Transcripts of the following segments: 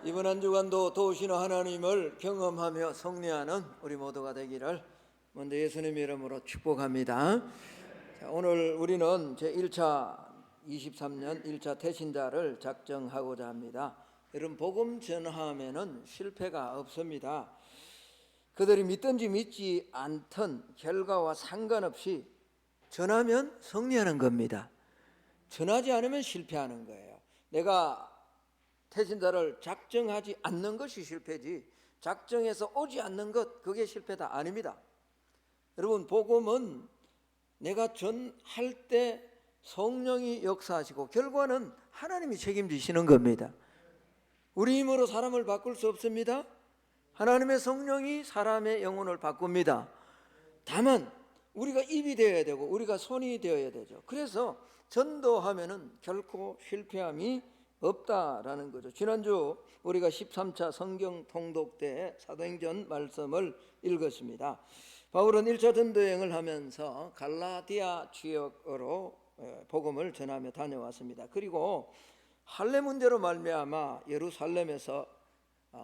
이번 한 주간도 도우시는 하나님을 경험하며 승리하는 우리 모두가 되기를 먼저 예수님의 이름으로 축복합니다. 자, 오늘 우리는 제1차 23년 1차 태신자를 작정하고자 합니다. 여러분, 복음 전하면은 실패가 없습니다. 그들이 믿든지 믿지 않든 결과와 상관없이 전하면 승리하는 겁니다. 전하지 않으면 실패하는 거예요. 내가 태신자를 작정하지 않는 것이 실패지, 작정해서 오지 않는 것, 그게 실패다 아닙니다. 여러분, 복음은 내가 전할 때 성령이 역사하시고 결과는 하나님이 책임지시는 겁니다. 우리 힘으로 사람을 바꿀 수 없습니다. 하나님의 성령이 사람의 영혼을 바꿉니다. 다만 우리가 입이 되어야 되고 우리가 손이 되어야 되죠. 그래서 전도하면은 결코 실패함이 없다라는 거죠. 지난주 우리가 13차 성경 통독 때 사도행전 말씀을 읽었습니다. 바울은 1차 전도여행을 하면서 갈라디아 지역으로 복음을 전하며 다녀왔습니다. 그리고 할례 문제로 말미암아 예루살렘에서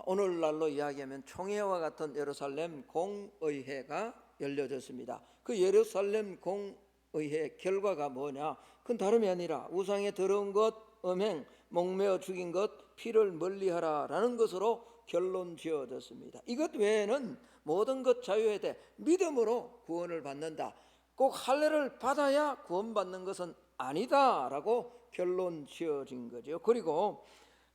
오늘날로 이야기하면 총회와 같은 예루살렘 공의회가 열려졌습니다. 그 예루살렘 공의회 결과가 뭐냐? 그건 다름이 아니라 우상에 더러운 것, 음행, 목매어 죽인 것, 피를 멀리하라 라는 것으로 결론 지어졌습니다. 이것 외에는 모든 것 자유해야 돼. 믿음으로 구원을 받는다. 꼭 할례를 받아야 구원받는 것은 아니다 라고 결론 지어진 거죠. 그리고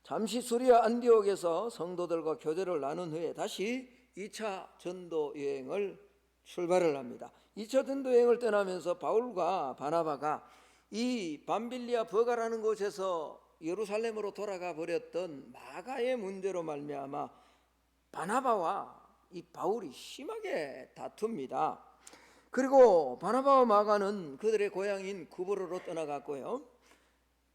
잠시 수리아 안디옥에서 성도들과 교제를 나눈 후에 다시 2차 전도 여행을 출발을 합니다. 2차 전도 여행을 떠나면서 바울과 바나바가 이 밤빌리아 버가라는 곳에서 예루살렘으로 돌아가 버렸던 마가의 문제로 말미암아 바나바와 이 바울이 심하게 다툽니다. 그리고 바나바와 마가는 그들의 고향인 구브로로 떠나갔고요.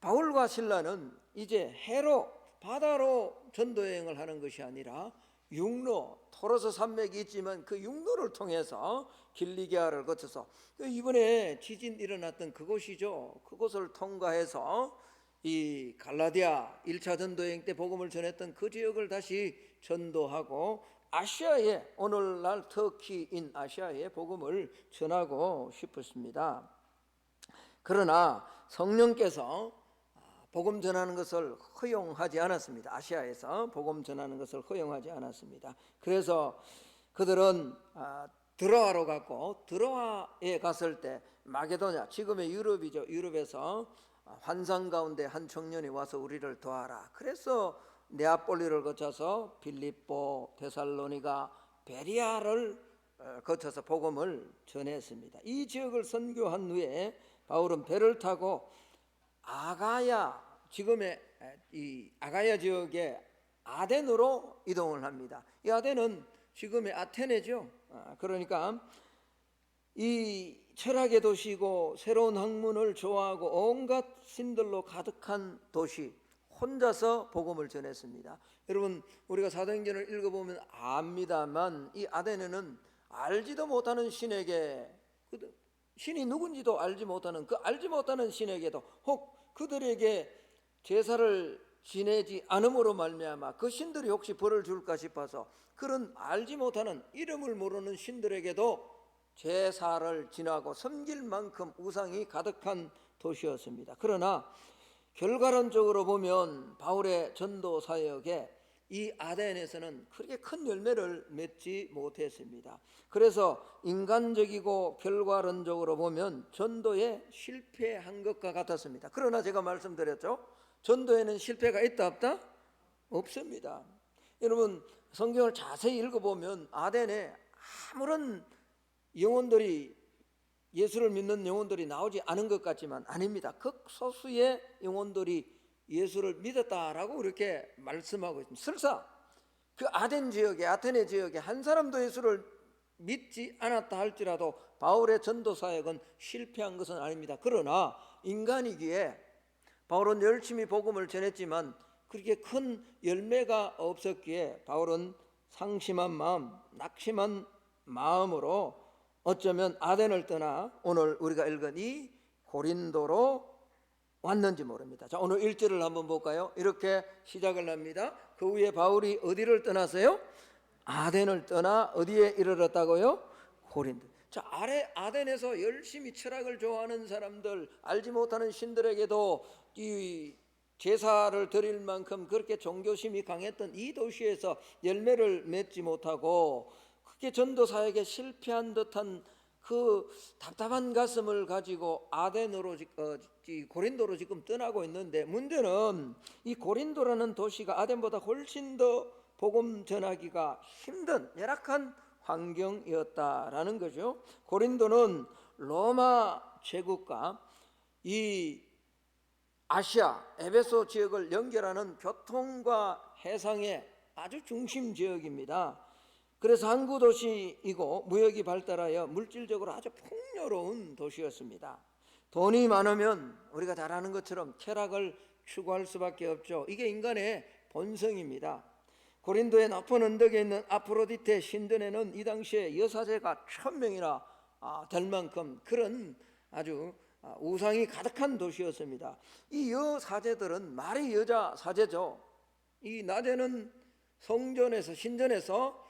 바울과 실라는 이제 해로 바다로 전도여행을 하는 것이 아니라 육로, 토로스 산맥이 있지만 그 육로를 통해서 길리기아를 거쳐서 이번에 지진 일어났던 그곳이죠. 그곳을 통과해서 이 갈라디아 1차 전도여행 때 복음을 전했던 그 지역을 다시 전도하고 아시아에, 오늘날 터키인 아시아에 복음을 전하고 싶었습니다. 그러나 성령께서 복음 전하는 것을 허용하지 않았습니다. 아시아에서 복음 전하는 것을 허용하지 않았습니다. 그래서 그들은 드로아로 갔고, 드로아에 갔을 때 마게도냐, 지금의 유럽이죠. 유럽에서 환상 가운데 한 청년이 와서 우리를 도와라. 그래서 네아폴리를 거쳐서 빌립보, 데살로니가, 베리아를 거쳐서 복음을 전했습니다. 이 지역을 선교한 후에 바울은 배를 타고 아가야, 지금의 이 아가야 지역의 아덴으로 이동을 합니다. 이 아덴은 지금의 아테네죠. 그러니까 이 철학의 도시고 새로운 학문을 좋아하고 온갖 신들로 가득한 도시, 혼자서 복음을 전했습니다. 여러분, 우리가 사도행전을 읽어보면 압니다만 이 아테네는 알지도 못하는 신에게, 신이 누군지도 알지 못하는 그 알지 못하는 신에게도 혹 그들에게 제사를 지내지 않음으로 말미암아 그 신들이 혹시 벌을 줄까 싶어서 그런 알지 못하는 이름을 모르는 신들에게도 제사를 지나고 섬길 만큼 우상이 가득한 도시였습니다. 그러나 결과론적으로 보면 바울의 전도 사역에 이 아덴에서는 그렇게 큰 열매를 맺지 못했습니다. 그래서 인간적이고 결과론적으로 보면 전도에 실패한 것과 같았습니다. 그러나 제가 말씀드렸죠, 전도에는 실패가 있다 없다? 없습니다. 여러분, 성경을 자세히 읽어보면 아덴에 아무런 영혼들이, 예수를 믿는 영혼들이 나오지 않은 것 같지만 아닙니다. 극소수의 영혼들이 예수를 믿었다라고 이렇게 말씀하고 있습니다. 설사 그 아덴 지역에, 아테네 지역에 한 사람도 예수를 믿지 않았다 할지라도 바울의 전도 사역은 실패한 것은 아닙니다. 그러나 인간이기에 바울은 열심히 복음을 전했지만 그렇게 큰 열매가 없었기에 바울은 상심한 마음, 낙심한 마음으로 어쩌면 아덴을 떠나 오늘 우리가 읽은 이 고린도로 왔는지 모릅니다. 자, 오늘 1절을 한번 볼까요? 이렇게 시작을 합니다. 그 후에 바울이 어디를 떠났어요? 아덴을 떠나 어디에 이르렀다고요? 고린도. 자, 아덴에서 열심히 철학을 좋아하는 사람들, 알지 못하는 신들에게도 이 제사를 드릴 만큼 그렇게 종교심이 강했던 이 도시에서 열매를 맺지 못하고 그게 전도사에게 실패한 듯한 그 답답한 가슴을 가지고 아덴으로 고린도로 지금 떠나고 있는데, 문제는 이 고린도라는 도시가 아덴보다 훨씬 더 복음 전하기가 힘든 열악한 환경이었다라는 거죠. 고린도는 로마 제국과 이 아시아 에베소 지역을 연결하는 교통과 해상의 아주 중심 지역입니다. 그래서 항구 도시이고 무역이 발달하여 물질적으로 아주 풍요로운 도시였습니다. 돈이 많으면 우리가 잘 아는 것처럼 쾌락을 추구할 수밖에 없죠. 이게 인간의 본성입니다. 고린도의 높은 언덕에 있는 아프로디테 신전에는 이 당시에 여사제가 1000명이나 될 만큼 그런 아주 우상이 가득한 도시였습니다. 이 여사제들은 말이 여자 사제죠. 이 낮에는 성전에서 신전에서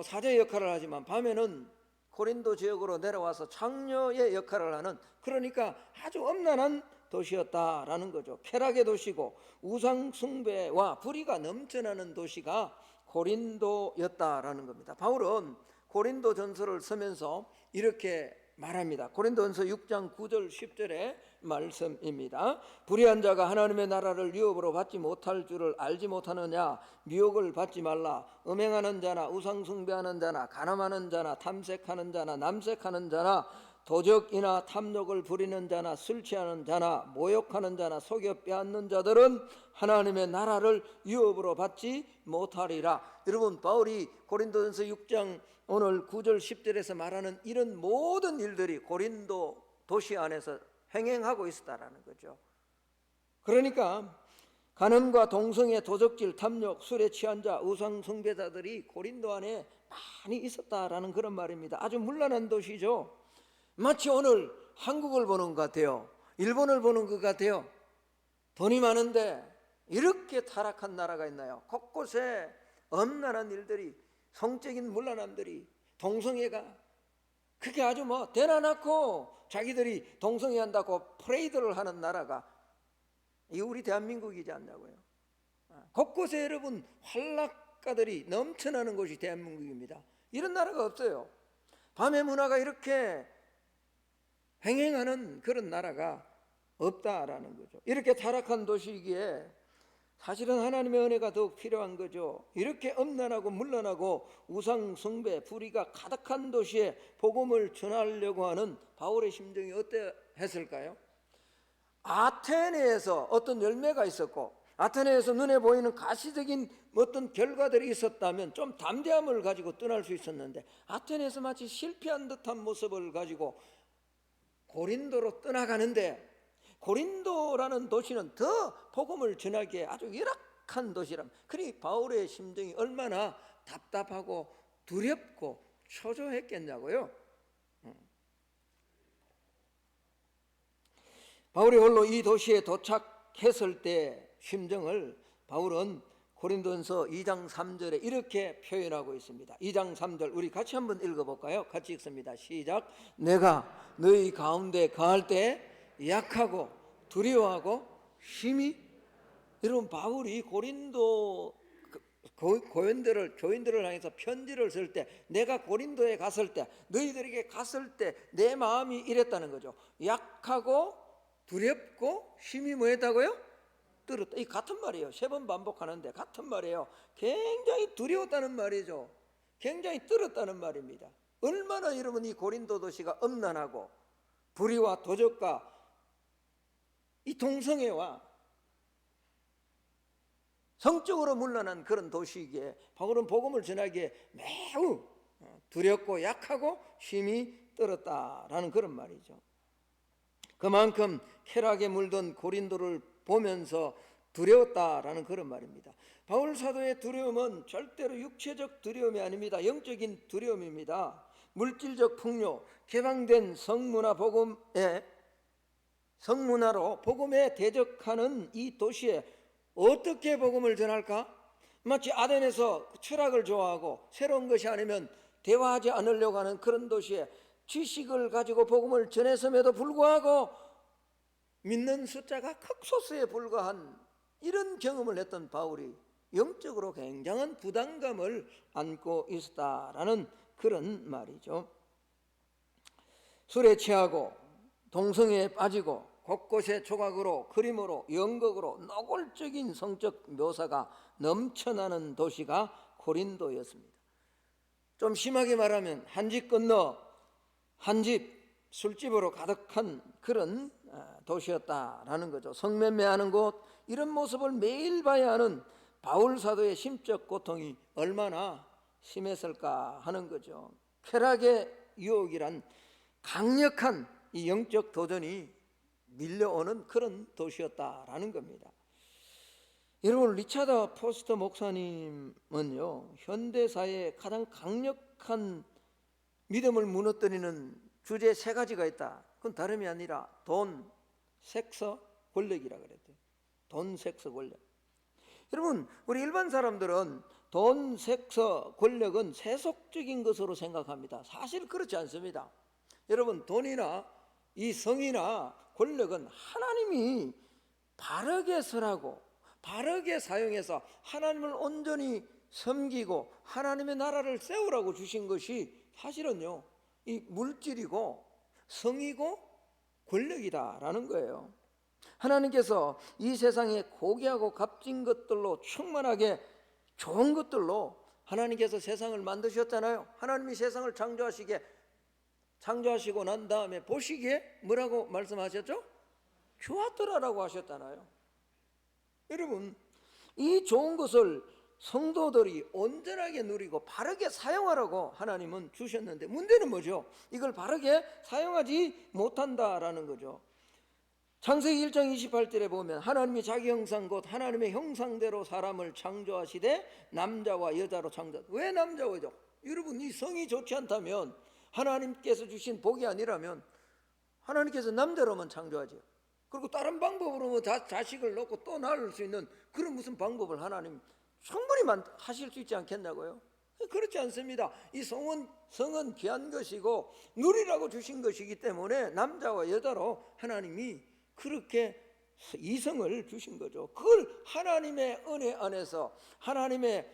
사제 역할을 하지만 밤에는 고린도 지역으로 내려와서 창녀의 역할을 하는, 그러니까 아주 엄난한 도시였다라는 거죠. 쾌락의 도시고 우상 숭배와 불의가 넘쳐나는 도시가 고린도였다라는 겁니다. 바울은 고린도 전서를 쓰면서 이렇게 말합니다. 고린도전서 6장 9절 10절의 말씀입니다. 불의한 자가 하나님의 나라를 유업으로 받지 못할 줄을 알지 못하느냐. 미혹을 받지 말라. 음행하는 자나 우상 숭배하는 자나 간음하는 자나 탐색하는 자나 남색하는 자나 도적이나 탐욕을 부리는 자나 술 취하는 자나 모욕하는 자나 속여 빼앗는 자들은 하나님의 나라를 유업으로 받지 못하리라. 여러분, 바울이 고린도전서 6장 오늘 9절 10절에서 말하는 이런 모든 일들이 고린도 도시 안에서 행행하고 있었다라는 거죠. 그러니까 간음과 동성애, 도적질, 탐욕, 술에 취한 자, 우상 숭배자들이 고린도 안에 많이 있었다라는 그런 말입니다. 아주 문란한 도시죠. 마치 오늘 한국을 보는 것 같아요. 일본을 보는 것 같아요. 돈이 많은데 이렇게 타락한 나라가 있나요? 곳곳에 엄난한 일들이, 성적인 문란함들이, 동성애가 그게 아주 대나놓고 자기들이 동성애한다고 프레이드를 하는 나라가 이 우리 대한민국이지 않냐고요. 곳곳에 여러분 환락가들이 넘쳐나는 곳이 대한민국입니다. 이런 나라가 없어요. 밤의 문화가 이렇게 횡행하는 그런 나라가 없다라는 거죠. 이렇게 타락한 도시이기에 사실은 하나님의 은혜가 더욱 필요한 거죠. 이렇게 엄난하고 문란하고 우상 숭배, 불의가 가득한 도시에 복음을 전하려고 하는 바울의 심정이 어떠했을까요? 아테네에서 어떤 열매가 있었고 아테네에서 눈에 보이는 가시적인 어떤 결과들이 있었다면 좀 담대함을 가지고 떠날 수 있었는데, 아테네에서 마치 실패한 듯한 모습을 가지고 고린도로 떠나가는데, 고린도라는 도시는 더 복음을 전하기에 아주 열악한 도시랍니다. 그러니 바울의 심정이 얼마나 답답하고 두렵고 초조했겠냐고요. 바울이 홀로 이 도시에 도착했을 때 심정을 바울은 고린도전서 2장 3절에 이렇게 표현하고 있습니다. 2장 3절 우리 같이 한번 읽어볼까요? 같이 읽습니다. 시작. 내가 너희 가운데 거할 때 약하고 두려워하고 힘이. 여러분, 바울이 고린도 교인들을 향해서 편지를 쓸 때, 내가 고린도에 갔을 때, 너희들에게 갔을 때 내 마음이 이랬다는 거죠. 약하고 두렵고 힘이 뭐였다고요? 떨었다. 이 같은 말이에요. 3번 반복하는데 같은 말이에요. 굉장히 두려웠다는 말이죠. 굉장히 떨었다는 말입니다. 얼마나 여러분 이 고린도 도시가 엄난하고 불의와 도적과 이 동성애와 성적으로 문란한 그런 도시이기에 바울은 복음을 전하기에 매우 두렵고 약하고 힘이 떨었다라는 그런 말이죠. 그만큼 쾌락에 물든 고린도를 보면서 두려웠다라는 그런 말입니다. 바울 사도의 두려움은 절대로 육체적 두려움이 아닙니다. 영적인 두려움입니다. 물질적 풍요, 개방된 성문화 복음에 성문화로 복음에 대적하는 이 도시에 어떻게 복음을 전할까? 마치 아덴에서 철학을 좋아하고 새로운 것이 아니면 대화하지 않으려고 하는 그런 도시에 지식을 가지고 복음을 전했음에도 불구하고 믿는 숫자가 극소수에 불과한 이런 경험을 했던 바울이 영적으로 굉장한 부담감을 안고 있었다라는 그런 말이죠. 술에 취하고 동성애에 빠지고 곳곳에 조각으로 그림으로 연극으로 노골적인 성적 묘사가 넘쳐나는 도시가 고린도였습니다. 좀 심하게 말하면 한 집 건너 한 집 술집으로 가득한 그런 도시였다라는 거죠. 성매매하는 곳, 이런 모습을 매일 봐야 하는 바울 사도의 심적 고통이 얼마나 심했을까 하는 거죠. 쾌락의 유혹이란 강력한 이 영적 도전이 밀려오는 그런 도시였다라는 겁니다. 여러분, 리차드 포스터 목사님은요, 현대사회의 가장 강력한 믿음을 무너뜨리는 주제 3가지가 있다. 그건 다름이 아니라 돈, 섹스, 권력이라 그랬대요. 돈, 섹스, 권력. 여러분, 우리 일반 사람들은 돈, 섹스, 권력은 세속적인 것으로 생각합니다. 사실 그렇지 않습니다. 여러분, 돈이나 이 성이나 권력은 하나님이 바르게 설하고 바르게 사용해서 하나님을 온전히 섬기고 하나님의 나라를 세우라고 주신 것이 사실은요, 이 물질이고 성이고 권력이다라는 거예요. 하나님께서 이 세상에 고귀하고 값진 것들로 충만하게 좋은 것들로 하나님께서 세상을 만드셨잖아요. 하나님이 세상을 창조하시고 난 다음에 보시기에 뭐라고 말씀하셨죠? 좋았더라라고 하셨잖아요. 여러분, 이 좋은 것을 성도들이 온전하게 누리고 바르게 사용하라고 하나님은 주셨는데, 문제는 뭐죠? 이걸 바르게 사용하지 못한다라는 거죠. 창세기 1장 28절에 보면 하나님이 자기 형상 곧 하나님의 형상대로 사람을 창조하시되 남자와 여자로 창조하셨다. 왜 남자와 여자? 여러분, 이 성이 좋지 않다면, 하나님께서 주신 복이 아니라면 하나님께서 남자로만 창조하죠. 그리고 다른 방법으로 자식을 놓고 또 낳을 수 있는 그런 무슨 방법을 하나님 충분히 하실 수 있지 않겠냐고요? 그렇지 않습니다. 이 성은 귀한 것이고 누리라고 주신 것이기 때문에 남자와 여자로 하나님이 그렇게 이성을 주신 거죠. 그걸 하나님의 은혜 안에서, 하나님의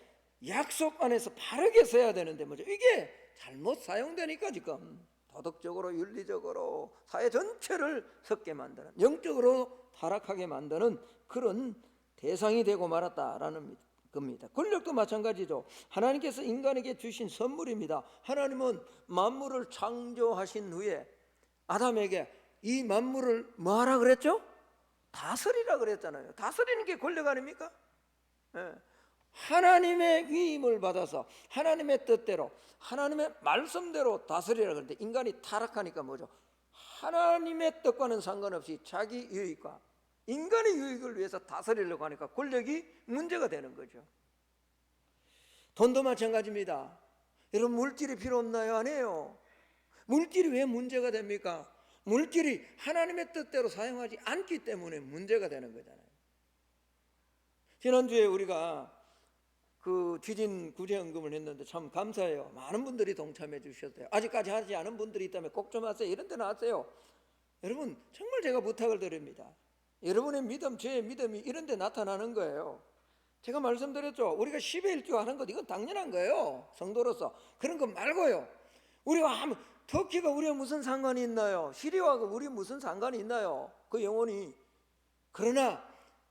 약속 안에서 바르게 써야 되는데 뭐죠? 이게 잘못 사용되니까 지금 도덕적으로, 윤리적으로 사회 전체를 썩게 만드는, 영적으로 타락하게 만드는 그런 대상이 되고 말았다라는 겁니다. 권력도 마찬가지죠. 하나님께서 인간에게 주신 선물입니다. 하나님은 만물을 창조하신 후에 아담에게 이 만물을 뭐하라 그랬죠? 다스리라 그랬잖아요. 다스리는 게 권력 아닙니까? 예. 하나님의 위임을 받아서 하나님의 뜻대로, 하나님의 말씀대로 다스리라 그랬는데 인간이 타락하니까 뭐죠? 하나님의 뜻과는 상관없이 자기 유익과 인간의 유익을 위해서 다스리려고 하니까 권력이 문제가 되는 거죠. 돈도 마찬가지입니다. 여러분, 물질이 필요 없나요? 아니에요. 물질이 왜 문제가 됩니까? 물질이 하나님의 뜻대로 사용하지 않기 때문에 문제가 되는 거잖아요. 지난주에 우리가 그 지진 구제연금을 했는데 참 감사해요. 많은 분들이 동참해 주셨어요. 아직까지 하지 않은 분들이 있다면 꼭 좀 하세요. 이런 데 나왔어요. 여러분, 정말 제가 부탁을 드립니다. 여러분의 믿음, 저의 믿음이 이런 데 나타나는 거예요. 제가 말씀드렸죠. 우리가 10의 1조 하는 것, 이건 당연한 거예요. 성도로서. 그런 거 말고요. 터키가 우리와 무슨 상관이 있나요? 시리아가 우리 무슨 상관이 있나요? 그 영혼이. 그러나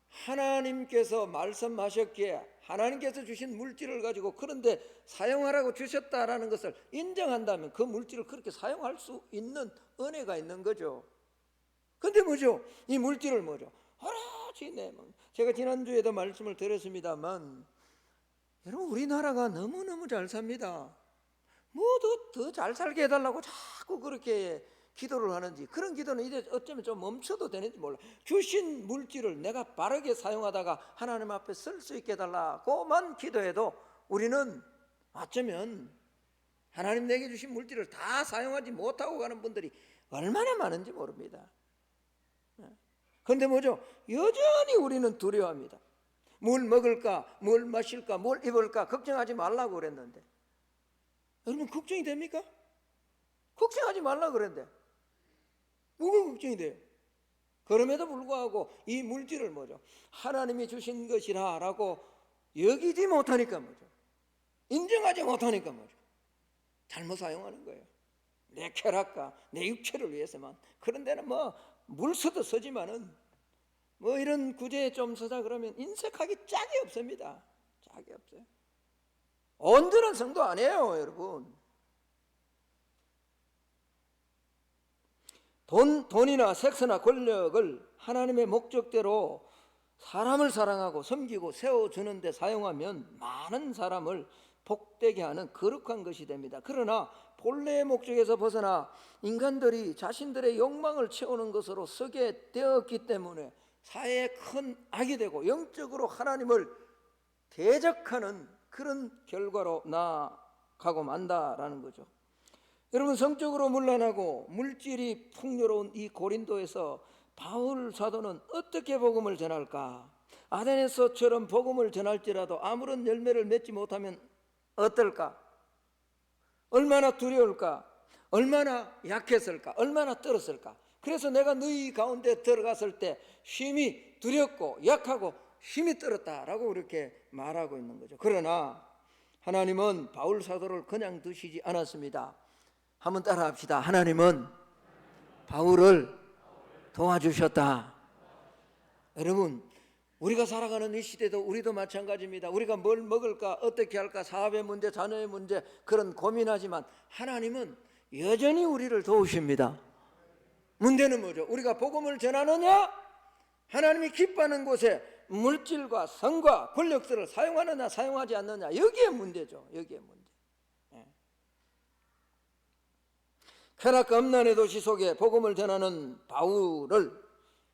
하나님께서 말씀하셨기에 하나님께서 주신 물질을 가지고 그런데 사용하라고 주셨다라는 것을 인정한다면 그 물질을 그렇게 사용할 수 있는 은혜가 있는 거죠. 근데 뭐죠? 이 물질을 뭐죠? 오로지 제가 지난주에도 말씀을 드렸습니다만, 여러분, 우리나라가 너무너무 잘 삽니다. 더 잘 살게 해달라고 자꾸 그렇게 기도를 하는지, 그런 기도는 이제 어쩌면 좀 멈춰도 되는지 몰라. 주신 물질을 내가 바르게 사용하다가 하나님 앞에 쓸 수 있게 해달라고만 기도해도 우리는 어쩌면 하나님 내게 주신 물질을 다 사용하지 못하고 가는 분들이 얼마나 많은지 모릅니다. 그런데 뭐죠? 여전히 우리는 두려워합니다. 뭘 먹을까, 뭘 마실까, 뭘 입을까 걱정하지 말라고 그랬는데, 여러분 걱정이 됩니까? 걱정하지 말라고 그랬는데 뭐가 걱정이 돼요? 그럼에도 불구하고 이 물질을 뭐죠? 하나님이 주신 것이라 라고 여기지 못하니까 뭐죠? 인정하지 못하니까 뭐죠? 잘못 사용하는 거예요. 내 쾌락과 내 육체를 위해서만. 그런 데는 뭐 물서도 쓰지만은 뭐 이런 구제에 좀 쓰자 그러면 인색하기 짝이 없습니다. 짝이 없어요. 온전한 성도 아니에요, 여러분. 돈이나 섹스나 권력을 하나님의 목적대로 사람을 사랑하고 섬기고 세워주는 데 사용하면 많은 사람을 복되게 하는 거룩한 것이 됩니다. 그러나 본래의 목적에서 벗어나 인간들이 자신들의 욕망을 채우는 것으로 쓰게 되었기 때문에 사회에 큰 악이 되고 영적으로 하나님을 대적하는 그런 결과로 나아가고 만다라는 거죠. 여러분, 성적으로 문란하고 물질이 풍요로운 이 고린도에서 바울 사도는 어떻게 복음을 전할까? 아데네서처럼 복음을 전할지라도 아무런 열매를 맺지 못하면 어떨까? 얼마나 두려울까? 얼마나 약했을까? 얼마나 떨었을까? 그래서 내가 너희 가운데 들어갔을 때 심히 두렵고 약하고 힘이 떨었다라고 그렇게 말하고 있는 거죠. 그러나 하나님은 바울 사도를 그냥 두시지 않았습니다. 한번 따라 합시다. 하나님은 바울을 도와주셨다. 여러분, 우리가 살아가는 이 시대도 우리도 마찬가지입니다. 우리가 뭘 먹을까, 어떻게 할까, 사업의 문제, 자녀의 문제 그런 고민하지만 하나님은 여전히 우리를 도우십니다. 문제는 뭐죠? 우리가 복음을 전하느냐, 하나님이 기뻐하는 곳에 물질과 성과 권력들을 사용하느냐 사용하지 않느냐, 여기에 문제죠. 여기에 문제. 쾌락과 음란의 도시 속에 복음을 전하는 바울을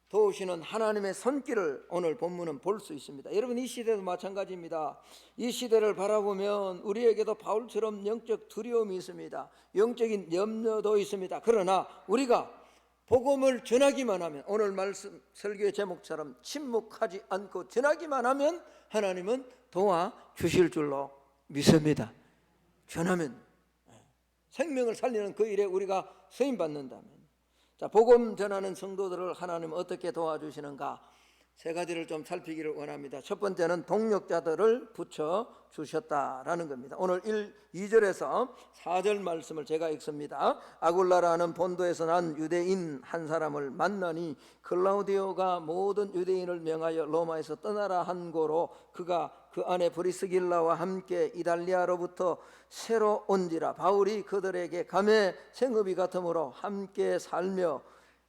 도우시는 하나님의 손길을 오늘 본문은 볼 수 있습니다. 여러분, 이 시대도 마찬가지입니다. 이 시대를 바라보면 우리에게도 바울처럼 영적 두려움이 있습니다. 영적인 염려도 있습니다. 그러나 우리가 복음을 전하기만 하면, 오늘 말씀 설교의 제목처럼 침묵하지 않고 전하기만 하면 하나님은 도와주실 줄로 믿습니다. 전하면 생명을 살리는 그 일에 우리가 쓰임받는다면. 자, 복음 전하는 성도들을 하나님은 어떻게 도와주시는가? 세 가지를 좀 살피기를 원합니다. 첫 번째는 동력자들을 붙여주셨다라는 겁니다. 오늘 2절에서 4절 말씀을 제가 읽습니다. 아굴라라는 본도에서 난 유대인 한 사람을 만나니 클라우디오가 모든 유대인을 명하여 로마에서 떠나라 한 고로 그가 그 안에 브리스길라와 함께 이달리아로부터 새로 온지라. 바울이 그들에게 감에 생업이 같으므로 함께 살며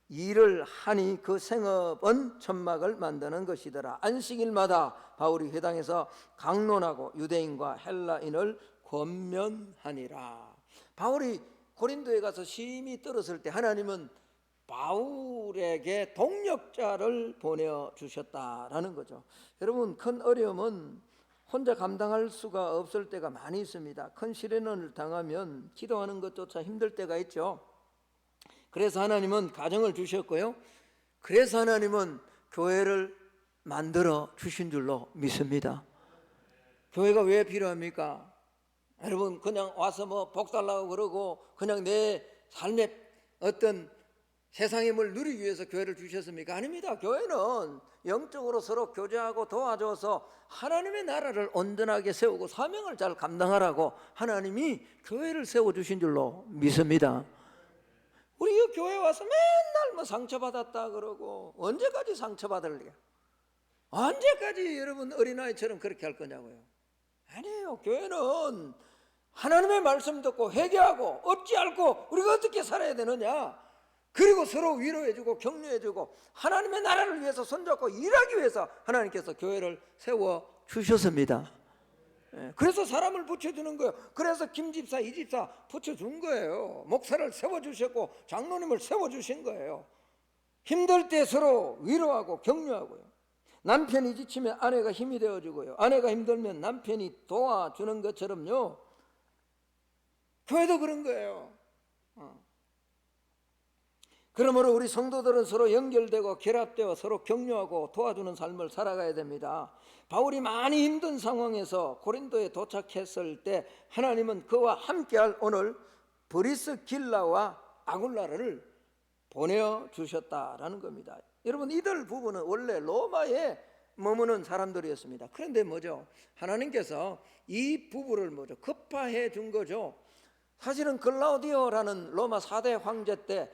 일을 하니 그 생업은 천막을 만드는 것이더라. 안식일마다 바울이 회당에서 강론하고 유대인과 헬라인을 권면하니라. 바울이 고린도에 가서 심히 떨었을 때 하나님은 바울에게 동력자를 보내주셨다라는 거죠. 여러분, 큰 어려움은 혼자 감당할 수가 없을 때가 많이 있습니다. 큰 시련을 당하면 기도하는 것조차 힘들 때가 있죠. 그래서 하나님은 가정을 주셨고요. 그래서 하나님은 교회를 만들어 주신 줄로 믿습니다. 교회가 왜 필요합니까? 여러분, 그냥 와서 뭐 복 달라고 그러고 그냥 내 삶의 어떤 세상의 뭘 누리기 위해서 교회를 주셨습니까? 아닙니다. 교회는 영적으로 서로 교제하고 도와줘서 하나님의 나라를 온전하게 세우고 사명을 잘 감당하라고 하나님이 교회를 세워주신 줄로 믿습니다. 우리 이 교회 와서 맨날 뭐 상처받았다 그러고 언제까지 상처받을래요? 언제까지 여러분 어린아이처럼 그렇게 할 거냐고요? 아니에요. 교회는 하나님의 말씀 듣고 회개하고 어찌 앓고 우리가 어떻게 살아야 되느냐, 그리고 서로 위로해주고 격려해주고 하나님의 나라를 위해서 손잡고 일하기 위해서 하나님께서 교회를 세워주셨습니다. 그래서 사람을 붙여주는 거예요. 그래서 김집사, 이집사 붙여준 거예요. 목사를 세워주셨고 장로님을 세워주신 거예요. 힘들 때 서로 위로하고 격려하고요. 남편이 지치면 아내가 힘이 되어주고요. 아내가 힘들면 남편이 도와주는 것처럼요. 교회도 그런 거예요. 그러므로 우리 성도들은 서로 연결되고 결합되어 서로 격려하고 도와주는 삶을 살아가야 됩니다. 바울이 많이 힘든 상황에서 고린도에 도착했을 때 하나님은 그와 함께할 오늘 브리스길라와 아굴라를 보내주셨다라는 겁니다. 여러분, 이들 부부는 원래 로마에 머무는 사람들이었습니다. 그런데 뭐죠? 하나님께서 이 부부를 뭐죠? 급파해 준 거죠. 사실은 글라우디오라는 로마 4대 황제 때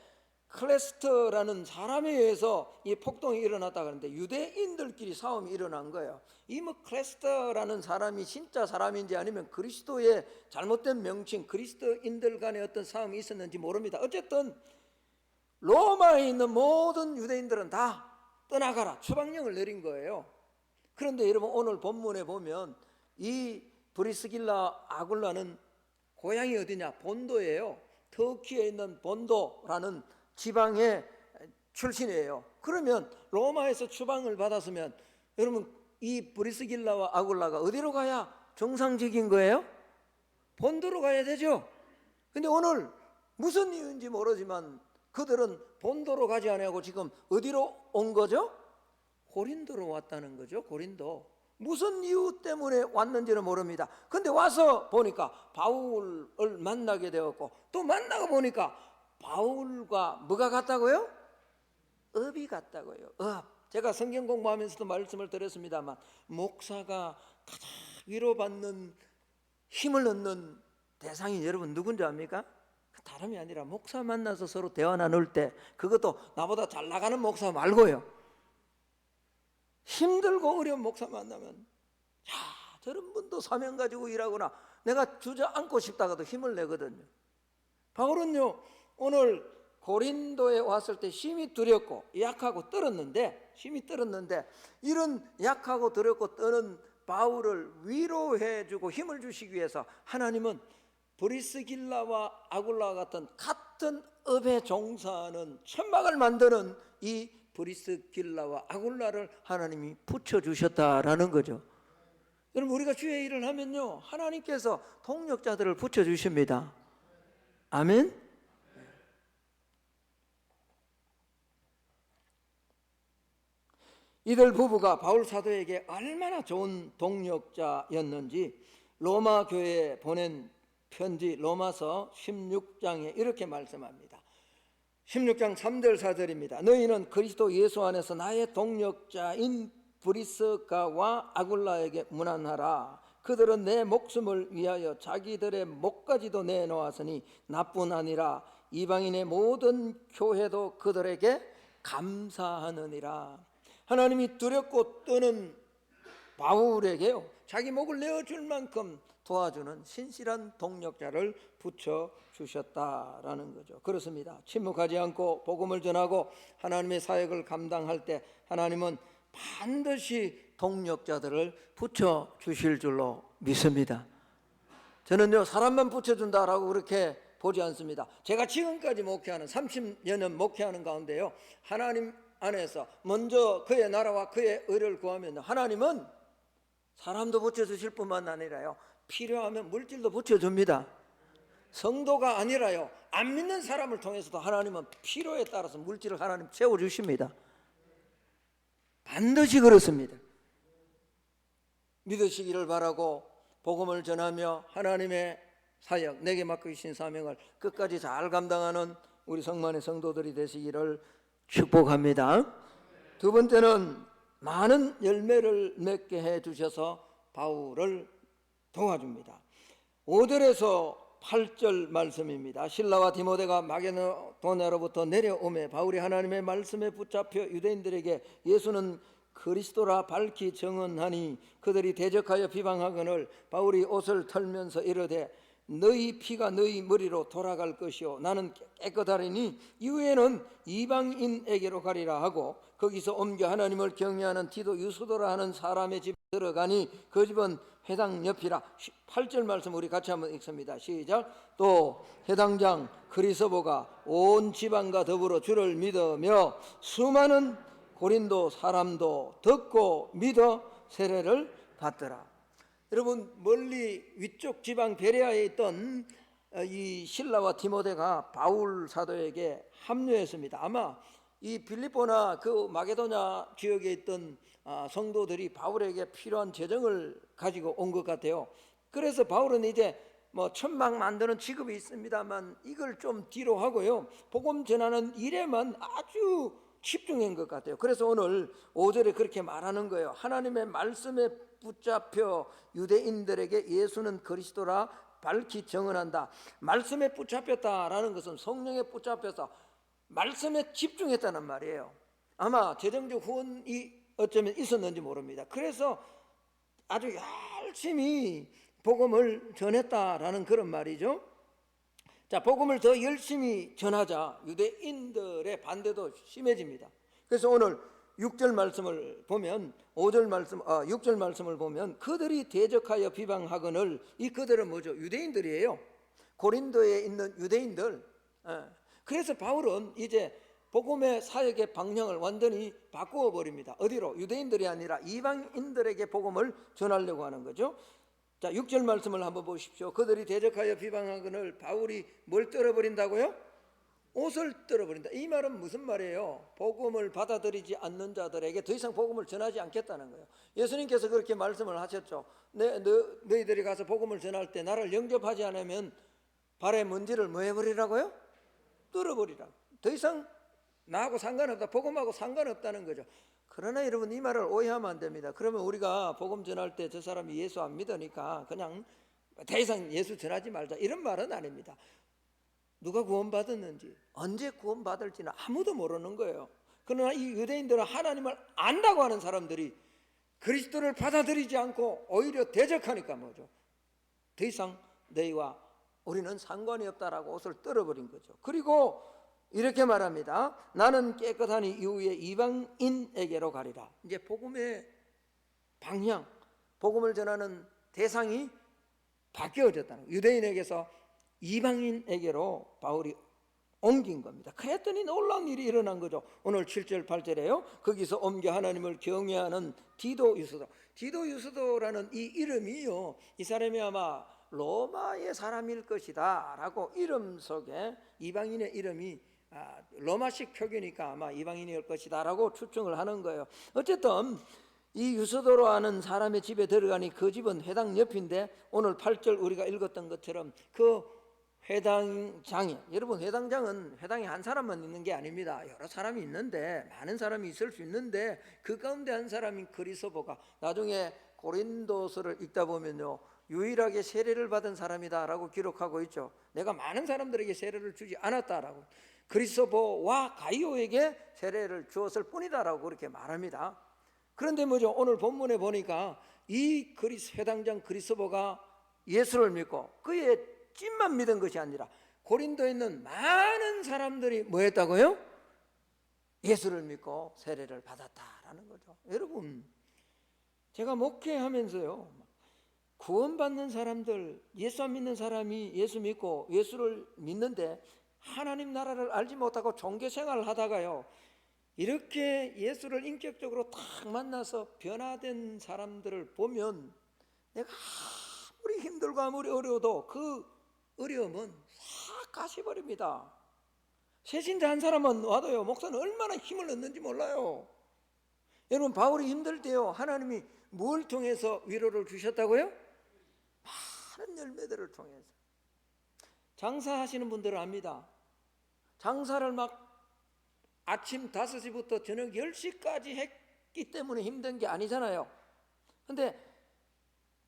클레스터라는 사람에 의해서 이 폭동이 일어났다 그러는데 유대인들끼리 싸움이 일어난 거예요. 이 뭐 클레스터라는 사람이 진짜 사람인지 아니면 그리스도의 잘못된 명칭, 그리스도인들 간의 어떤 싸움이 있었는지 모릅니다. 어쨌든 로마에 있는 모든 유대인들은 다 떠나가라 추방령을 내린 거예요. 그런데 여러분, 오늘 본문에 보면 이 브리스길라 아굴라는 고향이 어디냐? 본도예요. 터키에 있는 본도라는 지방의 출신이에요. 그러면 로마에서 추방을 받았으면 여러분, 이 브리스길라와 아굴라가 어디로 가야 정상적인 거예요? 본도로 가야 되죠. 근데 오늘 무슨 이유인지 모르지만 그들은 본도로 가지 아니하고 지금 어디로 온 거죠? 고린도로 왔다는 거죠. 고린도. 무슨 이유 때문에 왔는지는 모릅니다. 근데 와서 보니까 바울을 만나게 되었고, 또 만나고 보니까 바울과 뭐가 같다고요? 업이 같다고요. 업. 제가 성경 공부하면서도 말씀을 드렸습니다만, 목사가 가장 위로받는 힘을 얻는 대상이 여러분 누군지 압니까? 다름이 아니라 목사 만나서 서로 대화 나눌 때, 그것도 나보다 잘 나가는 목사 말고요, 힘들고 어려운 목사 만나면, 야, 저런 분도 사명 가지고 일하구나, 내가 주저앉고 싶다가도 힘을 내거든요. 바울은요, 오늘 고린도에 왔을 때 심히 두렵고 약하고 떨었는데, 이런 약하고 두렵고 떠는 바울을 위로해주고 힘을 주시기 위해서 하나님은 브리스길라와 아굴라와 같은 업에 종사하는 천막을 만드는 이 브리스길라와 아굴라를 하나님이 붙여주셨다라는 거죠. 여러분, 우리가 주의 일을 하면요, 하나님께서 동력자들을 붙여주십니다. 아멘. 이들 부부가 바울 사도에게 얼마나 좋은 동력자였는지 로마 교회에 보낸 편지 로마서 16장에 이렇게 말씀합니다. 16장 3절 4절입니다. 너희는 그리스도 예수 안에서 나의 동력자인 브리스가와 아굴라에게 문안하라. 그들은 내 목숨을 위하여 자기들의 목까지도 내놓았으니 나뿐 아니라 이방인의 모든 교회도 그들에게 감사하느니라. 하나님이 두렵고 떠는 바울에게요, 자기 목을 내어줄 만큼 도와주는 신실한 동력자를 붙여주셨다라는 거죠. 그렇습니다. 침묵하지 않고 복음을 전하고 하나님의 사역을 감당할 때 하나님은 반드시 동력자들을 붙여주실 줄로 믿습니다. 저는요, 사람만 붙여준다라고 그렇게 보지 않습니다. 제가 지금까지 목회하는 30여 년 목회하는 가운데요, 하나님 안에서 먼저 그의 나라와 그의 의를 구하면 하나님은 사람도 붙여주실 뿐만 아니라요, 필요하면 물질도 붙여줍니다. 성도가 아니라요, 안 믿는 사람을 통해서도 하나님은 필요에 따라서 물질을 하나님 채워주십니다. 반드시 그렇습니다. 믿으시기를 바라고 복음을 전하며 하나님의 사역, 내게 맡기신 사명을 끝까지 잘 감당하는 우리 성만의 성도들이 되시기를 축복합니다. 두 번째는 많은 열매를 맺게 해주셔서 바울을 도와줍니다. 5절에서 8절 말씀입니다. 실라와 디모데가 마게도냐로부터 내려오매 바울이 하나님의 말씀에 붙잡혀 유대인들에게 예수는 그리스도라 밝히 증언하니 그들이 대적하여 비방하거늘 바울이 옷을 털면서 이르되 너희 피가 너희 머리로 돌아갈 것이요 나는 깨끗하리니 이후에는 이방인에게로 가리라 하고 거기서 옮겨 하나님을 경외하는 디도 유스도라 하는 사람의 집에 들어가니 그 집은 회당 옆이라. 8절 말씀 우리 같이 한번 읽습니다. 시작. 또 회당장 그리스도가 온 지방과 더불어 주를 믿으며 수많은 고린도 사람도 듣고 믿어 세례를 받더라. 여러분, 멀리 위쪽 지방 베레아에 있던 이 실라와 디모데가 바울 사도에게 합류했습니다. 아마 이 빌립보나 그 마게도냐 지역에 있던 성도들이 바울에게 필요한 재정을 가지고 온 것 같아요. 그래서 바울은 이제 뭐 천막 만드는 직업이 있습니다만 이걸 좀 뒤로 하고요, 복음 전하는 일에만 아주 집중한 것 같아요. 그래서 오늘 5절에 그렇게 말하는 거예요. 하나님의 말씀에 붙잡혀 유대인들에게 예수는 그리스도라 밝히 증언한다. 말씀에 붙잡혔다라는 것은 성령에 붙잡혀서 말씀에 집중했다는 말이에요. 아마 재정적 후원이 어쩌면 있었는지 모릅니다. 그래서 아주 열심히 복음을 전했다라는 그런 말이죠. 자, 복음을 더 열심히 전하자 유대인들의 반대도 심해집니다. 그래서 오늘 6절 말씀을 보면 6절 말씀을 보면 그들이 대적하여 비방하거늘, 이 그들은 뭐죠? 유대인들이에요. 고린도에 있는 유대인들. 그래서 바울은 이제 복음의 사역의 방향을 완전히 바꾸어 버립니다. 어디로? 유대인들이 아니라 이방인들에게 복음을 전하려고 하는 거죠. 자, 6절 말씀을 한번 보십시오. 그들이 대적하여 비방하거늘 바울이 뭘 떨어버린다고요? 옷을 떨어버린다. 이 말은 무슨 말이에요? 복음을 받아들이지 않는 자들에게 더 이상 복음을 전하지 않겠다는 거예요. 예수님께서 그렇게 말씀을 하셨죠. 너희들이 가서 복음을 전할 때 나를 영접하지 않으면 발에 먼지를 뭐 해버리라고요? 떨어버리라고. 더 이상 나하고 상관없다, 복음하고 상관없다는 거죠. 그러나 여러분, 이 말을 오해하면 안 됩니다. 그러면 우리가 복음 전할 때 저 사람이 예수 안 믿으니까 그냥 더 이상 예수 전하지 말자, 이런 말은 아닙니다. 누가 구원받았는지, 언제 구원받을지는 아무도 모르는 거예요. 그러나 이 유대인들은 하나님을 안다고 하는 사람들이 그리스도를 받아들이지 않고 오히려 대적하니까 뭐죠? 더 이상 너희와 우리는 상관이 없다라고 옷을 떨어버린 거죠. 그리고 이렇게 말합니다. 나는 깨끗하니 이후에 이방인에게로 가리라. 이제 복음의 방향, 복음을 전하는 대상이 바뀌어졌다는 거예요. 유대인에게서 이방인에게로 바울이 옮긴 겁니다. 그랬더니 놀라운 일이 일어난 거죠. 오늘 7절 8절에요. 거기서 옮겨 하나님을 경외하는 디도 유스도. 디도 유스도라는 이 이름이요, 이 사람이 아마 로마의 사람일 것이다 라고 이름 속에 이방인의 이름이 로마식 표기니까 아마 이방인일 것이다 라고 추측을 하는 거예요. 어쨌든 이 유스도로 하는 사람의 집에 들어가니 그 집은 회당 옆인데, 오늘 8절 우리가 읽었던 것처럼 그 회당장에, 여러분 회당장은 회당에 한 사람만 있는 게 아닙니다. 여러 사람이 있는데, 많은 사람이 있을 수 있는데 그 가운데 한 사람인 그리스도가, 나중에 고린도서를 읽다 보면요, 유일하게 세례를 받은 사람이다 라고 기록하고 있죠. 내가 많은 사람들에게 세례를 주지 않았다라고, 그리스도와 가이오에게 세례를 주었을 뿐이다 라고 그렇게 말합니다. 그런데 뭐죠? 오늘 본문에 보니까 이 회당장 그리스도가 예수를 믿고 그의 찐만 믿은 것이 아니라 고린도에 있는 많은 사람들이 뭐 했다고요? 예수를 믿고 세례를 받았다라는 거죠. 여러분, 제가 목회하면서요, 구원받는 사람들, 예수 안 믿는 사람이 예수 믿고 예수를 믿는데 하나님 나라를 알지 못하고 종교생활을 하다가요, 이렇게 예수를 인격적으로 딱 만나서 변화된 사람들을 보면 내가 아무리 힘들고 아무리 어려워도 그 어려움은 싹 가시버립니다. 새신자 한 사람만 와도요, 목사는 얼마나 힘을 얻는지 몰라요. 여러분, 바울이 힘들 때요, 하나님이 뭘 통해서 위로를 주셨다고요? 많은 열매들을 통해서. 장사하시는 분들은 압니다. 장사를 막 아침 5시부터 저녁 10시까지 했기 때문에 힘든 게 아니잖아요. 근데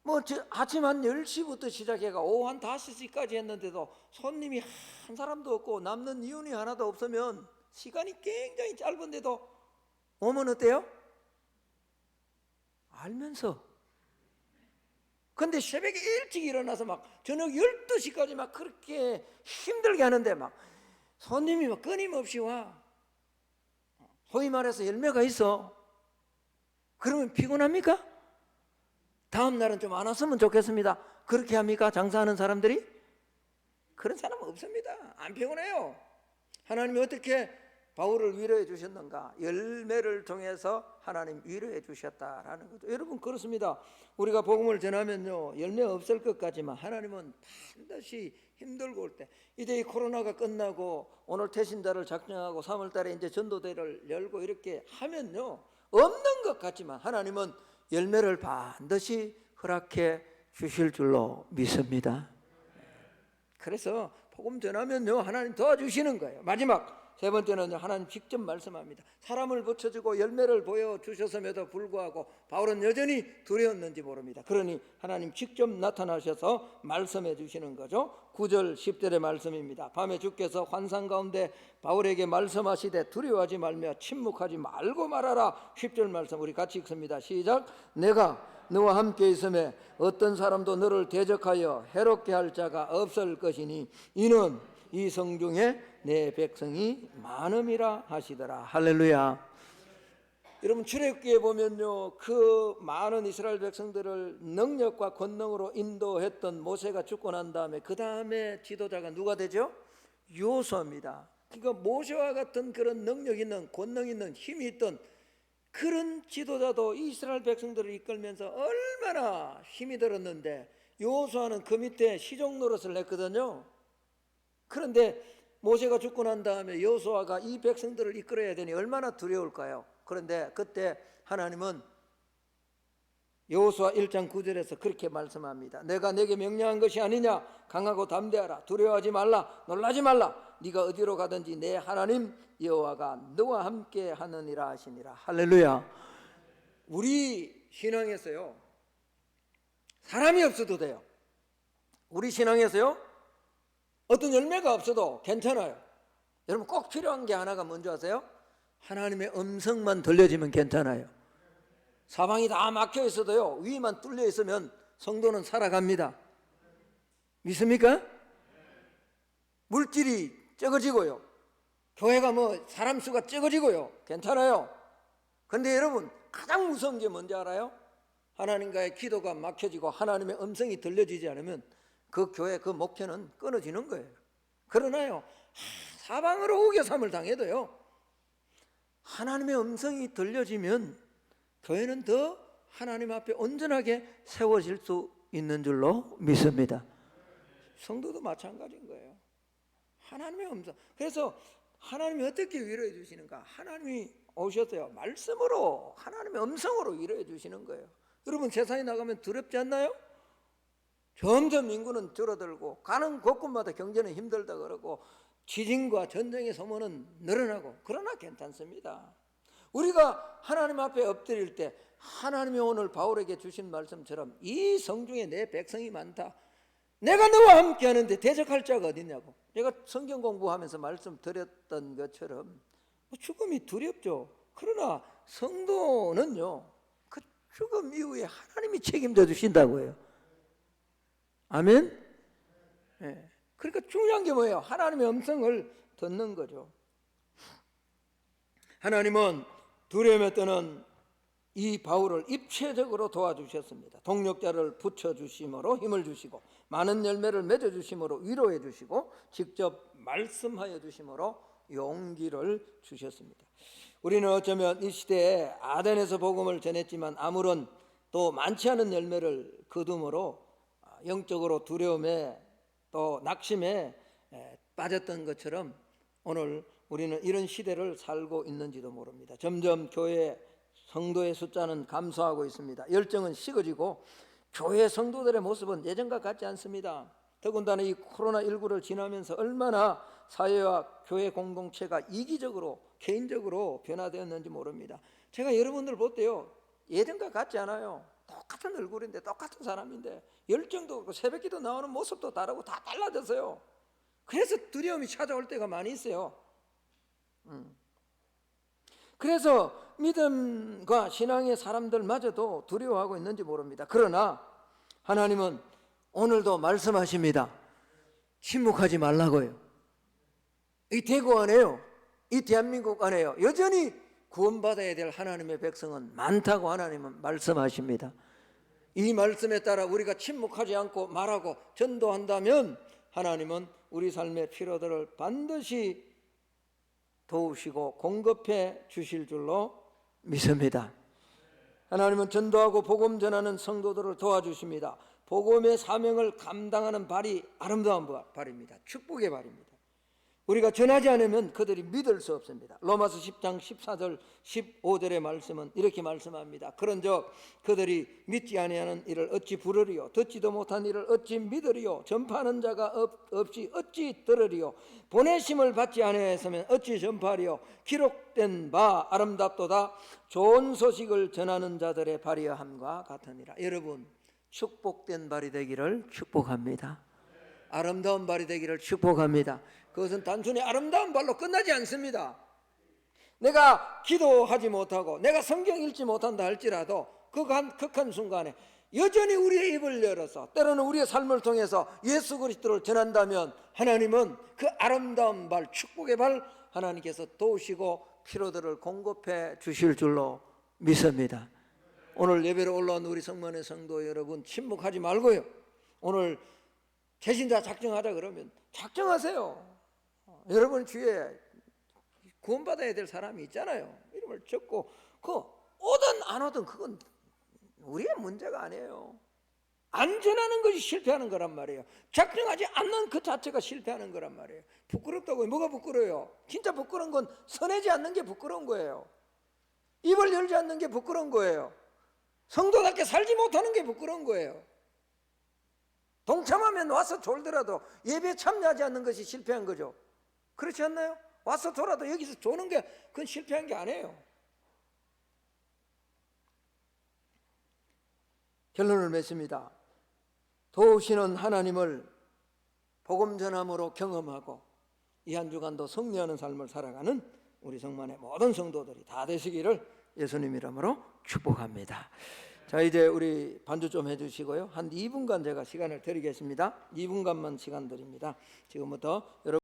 뭐 아침 한 10시부터 시작해가 오후 한 5시까지 했는데도 손님이 한 사람도 없고 남는 이윤이 하나도 없으면 시간이 굉장히 짧은데도 오면 어때요? 알면서. 근데 새벽에 일찍 일어나서 막 저녁 12시까지 막 그렇게 힘들게 하는데 막 손님이 막 끊임없이 와. 소위 말해서 열매가 있어. 그러면 피곤합니까? 다음 날은 좀 안 왔으면 좋겠습니다. 그렇게 합니까? 장사하는 사람들이? 그런 사람은 없습니다. 안 피곤해요. 하나님이 어떻게 바울을 위로해 주셨는가? 열매를 통해서 하나님 위로해 주셨다라는 거죠. 여러분, 그렇습니다. 우리가 복음을 전하면요, 열매 없을 것 같지만 하나님은 반드시 힘들고 올 때, 이제 이 코로나가 끝나고 오늘 태신자를 작정하고 3월 달에 이제 전도대를 열고 이렇게 하면요, 없는 것 같지만 하나님은 열매를 반드시 허락해 주실 줄로 믿습니다. 그래서 복음 전하면요, 하나님 도와주시는 거예요. 마지막 세 번째는 하나님 직접 말씀합니다. 사람을 붙여주고 열매를 보여주셨음에도 불구하고 바울은 여전히 두려웠는지 모릅니다. 그러니 하나님 직접 나타나셔서 말씀해 주시는 거죠. 9절 10절의 말씀입니다. 밤에 주께서 환상 가운데 바울에게 말씀하시되 두려워하지 말며 침묵하지 말고 말하라. 10절 말씀 우리 같이 읽습니다. 시작. 내가 너와 함께 있음에 어떤 사람도 너를 대적하여 해롭게 할 자가 없을 것이니 이는 이 성중에 내 백성이 많음이라 하시더라. 할렐루야. 여러분, 출애굽기에 보면요, 그 많은 이스라엘 백성들을 능력과 권능으로 인도했던 모세가 죽고 난 다음에 그 다음에 지도자가 누가 되죠? 여호수아입니다. 그러니까 모세와 같은 그런 능력 있는, 권능 있는, 힘이 있던 그런 지도자도 이스라엘 백성들을 이끌면서 얼마나 힘이 들었는데, 여호수아는 그 밑에 시종 노릇을 했거든요. 그런데 모세가 죽고 난 다음에 여호수아가 이 백성들을 이끌어야 되니 얼마나 두려울까요? 그런데 그때 하나님은 여호수아 1장 9절에서 그렇게 말씀합니다. 내가 내게 명령한 것이 아니냐? 강하고 담대하라. 두려워하지 말라. 놀라지 말라. 네가 어디로 가든지 내 하나님 여호와가 너와 함께 하느니라 하시니라. 할렐루야. 우리 신앙에서요, 사람이 없어도 돼요. 우리 신앙에서요, 어떤 열매가 없어도 괜찮아요. 여러분, 꼭 필요한 게 하나가 뭔지 아세요? 하나님의 음성만 들려지면 괜찮아요. 사방이 다 막혀 있어도요, 위만 뚫려 있으면 성도는 살아갑니다. 믿습니까? 물질이 적어지고요, 교회가 사람 수가 적어지고요, 괜찮아요. 근데 여러분, 가장 무서운 게 뭔지 알아요? 하나님과의 기도가 막혀지고 하나님의 음성이 들려지지 않으면 그 교회, 그 목표는 끊어지는 거예요. 그러나요, 사방으로 우겨삼을 당해도요, 하나님의 음성이 들려지면 교회는 더 하나님 앞에 온전하게 세워질 수 있는 줄로 믿습니다. 성도도 마찬가지인 거예요. 하나님의 음성. 그래서 하나님이 어떻게 위로해 주시는가? 하나님이 오셨어요. 말씀으로, 하나님의 음성으로 위로해 주시는 거예요. 여러분, 세상에 나가면 두렵지 않나요? 점점 인구는 줄어들고 가는 곳곳마다 경제는 힘들다 그러고 지진과 전쟁의 소문은 늘어나고, 그러나 괜찮습니다. 우리가 하나님 앞에 엎드릴 때 하나님이 오늘 바울에게 주신 말씀처럼 이 성중에 내 백성이 많다, 내가 너와 함께 하는데 대적할 자가 어딨냐고. 제가 성경 공부하면서 말씀드렸던 것처럼 죽음이 두렵죠. 그러나 성도는요, 그 죽음 이후에 하나님이 책임져 주신다고 해요. 아멘? 네. 그러니까 중요한 게 뭐예요? 하나님의 음성을 듣는 거죠. 하나님은 두려움에 떠는 이 바울을 입체적으로 도와주셨습니다. 동력자를 붙여주심으로 힘을 주시고, 많은 열매를 맺어주심으로 위로해 주시고, 직접 말씀하여 주심으로 용기를 주셨습니다. 우리는 어쩌면 이 시대에 아덴에서 복음을 전했지만 아무런 또 많지 않은 열매를 거둠으로 영적으로 두려움에 또 낙심에 빠졌던 것처럼 오늘 우리는 이런 시대를 살고 있는지도 모릅니다. 점점 교회 성도의 숫자는 감소하고 있습니다. 열정은 식어지고 교회 성도들의 모습은 예전과 같지 않습니다. 더군다나 이 코로나19를 지나면서 얼마나 사회와 교회 공동체가 이기적으로, 개인적으로 변화되었는지 모릅니다. 제가 여러분들 볼 때요, 예전과 같지 않아요. 똑같은 얼굴인데, 똑같은 사람인데 열정도 없고 새벽기도 나오는 모습도 다르고 다 달라졌어요. 그래서 두려움이 찾아올 때가 많이 있어요. 그래서 믿음과 신앙의 사람들마저도 두려워하고 있는지 모릅니다. 그러나 하나님은 오늘도 말씀하십니다. 침묵하지 말라고요. 이 대구 안에요, 이 대한민국 안에요, 여전히 구원받아야 될 하나님의 백성은 많다고 하나님은 말씀하십니다. 이 말씀에 따라 우리가 침묵하지 않고 말하고 전도한다면 하나님은 우리 삶의 필요들을 반드시 도우시고 공급해 주실 줄로 믿습니다. 하나님은 전도하고 복음 전하는 성도들을 도와주십니다. 복음의 사명을 감당하는 발이 아름다운 발입니다. 축복의 발입니다. 우리가 전하지 않으면 그들이 믿을 수 없습니다. 로마서 10장 14절 15절의 말씀은 이렇게 말씀합니다. 그런즉 그들이 믿지 아니하는 이를 어찌 부르리요, 듣지도 못한 이를 어찌 믿으리요, 전파하는 자가 없이 어찌 들으리요, 보내심을 받지 아니하였으면 어찌 전파하리요. 기록된 바 아름답도다 좋은 소식을 전하는 자들의 발이함과 같으니라. 여러분, 축복된 발이 되기를 축복합니다. 아름다운 발이 되기를 축복합니다. 그것은 단순히 아름다운 발로 끝나지 않습니다. 내가 기도하지 못하고 내가 성경 읽지 못한다 할지라도 그 극한 순간에 여전히 우리의 입을 열어서 때로는 우리의 삶을 통해서 예수 그리스도를 전한다면 하나님은 그 아름다운 발, 축복의 발 하나님께서 도우시고 필요들을 공급해 주실 줄로 믿습니다. 오늘 예배로 올라온 우리 성만의 성도 여러분, 침묵하지 말고요. 오늘 개신자 작정하자 그러면 작정하세요. 여러분 주위에 구원받아야 될 사람이 있잖아요. 이름을 적고 그 오든 안 오든 그건 우리의 문제가 아니에요. 안 전하는 것이 실패하는 거란 말이에요. 작정하지 않는 그 자체가 실패하는 거란 말이에요. 부끄럽다고요. 뭐가 부끄러워요? 진짜 부끄러운 건 서내지 않는 게 부끄러운 거예요. 입을 열지 않는 게 부끄러운 거예요. 성도답게 살지 못하는 게 부끄러운 거예요. 동참하면 와서 졸더라도 예배에 참여하지 않는 것이 실패한 거죠. 그렇지 않나요? 와서 졸아도 여기서 조는 게 그건 실패한 게 아니에요. 결론을 맺습니다. 도우시는 하나님을 복음 전함으로 경험하고 이 한 주간도 승리하는 삶을 살아가는 우리 성만의 모든 성도들이 다 되시기를 예수님 이름으로 축복합니다. 자, 이제 우리 반주 좀 해주시고요. 한 2분간 제가 시간을 드리겠습니다. 2분간만 시간 드립니다. 지금부터 여러분